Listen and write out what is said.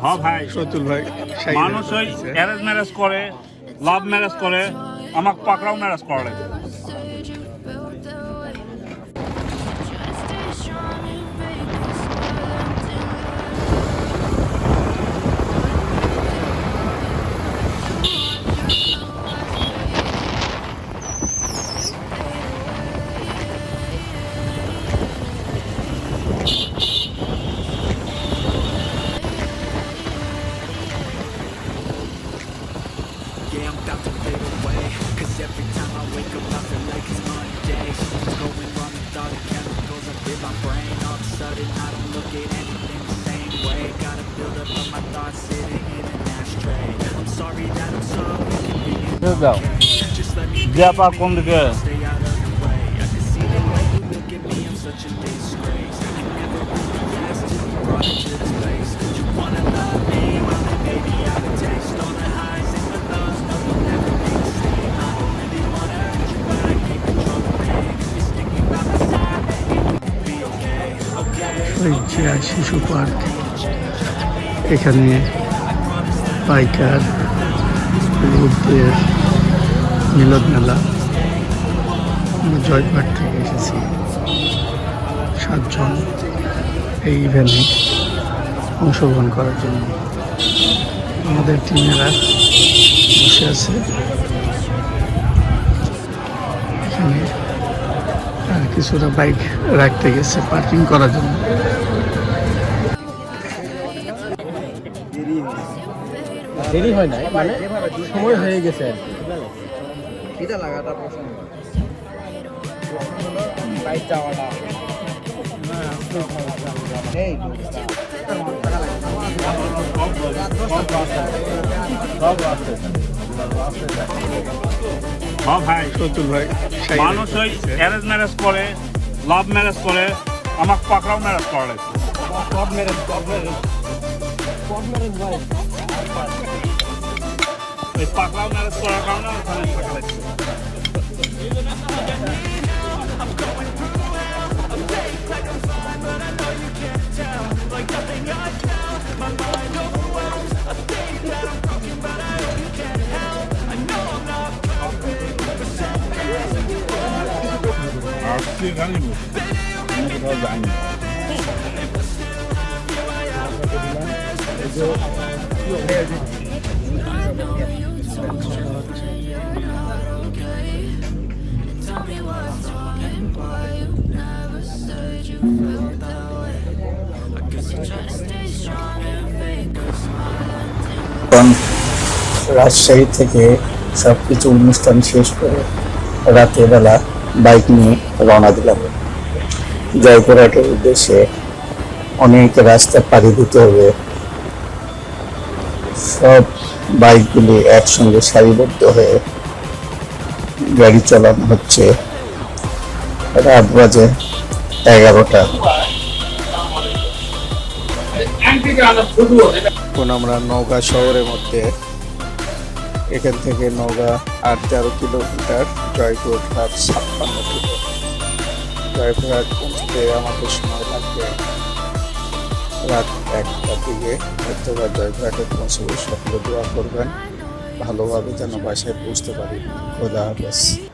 হ্যাঁ ভাই, সতুল ভাই মানুষ ওই অ্যারেঞ্জ ম্যারেজ করে, লাভ ম্যারেজ করে, আমাকে পাকড়াও ম্যারেজ করে। Yeah, I'm about to fade away. Cause every time I wake up I feel like it's Monday. Something's going wrong with all the chemicals up in my brain. All of a sudden I don't look at anything the same way. Gotta build up of my thoughts sitting in an ashtray. I'm sorry that I'm so inconvenient. Okay, just let me be. Stay out of the way. I can see the way you look at me, I'm such a disgrace. I never really asked to be brought into this place. You wanna love me? Well then baby I would taste all the highs and the lows. No, you'll never be the same. I don't really wanna hurt you, but I can't control the pain. If you're sticking by my side, it will be okay, okay. শিশু park, এখানে biker গ্রুপের মিলন মেলা। জয়পাট থেকে এসেছি 7 জন এই ইভেন্টে অংশগ্রহণ করার জন্য। আমাদের টিমেরা বসে আছে এখানে, আর কিছুটা বাইক রাখতে গেছে পার্কিং করার জন্য। দেরি হয় নাই, মানে সময় হয়ে গেছে আর কি। বাইক যাওয়াটা হ্যাঁ ভাই, সতুল ভাই মানুষ ওই অ্যারেঞ্জ ম্যারেজ করে, লাভ ম্যারেজ করে, আমাকে পাকড়াও ম্যারেজ করে। ওই পাকড়াও ম্যারেজ করার কারণে আমার ওখানে থাকা লাগছে। আসছি জানিব, আমি কোথাও যাইনি। রাজশাহী থেকে সবকিছু অনুষ্ঠান শেষ করে রাতের বেলা বাইক নিয়ে রওনা দিলাম জয়পুরহাটের উদ্দেশ্যে। অনেক রাস্তা পাড়ি দিতে হবে। সব বাইকগুলি একসঙ্গে সারিবদ্ধ হয়ে গাড়ি চালানো হচ্ছে। রাত বাজে 11টা। এখন আমরা নওগাঁ শহরের মধ্যে, এখান থেকে নওগাঁ 8-13 কিলোমিটার, জয়পুরহাট 56 কিলো। জয়পুরহাট পৌঁছতে আমাদের সময় লাগবে রাত 1টার দিকে। অথবা জয়পুরহাটে পৌঁছবে, সকলে দোয়া করবেন ভালোভাবে যেন বাসায় পৌঁছতে পারি। খোদা হাফেজ।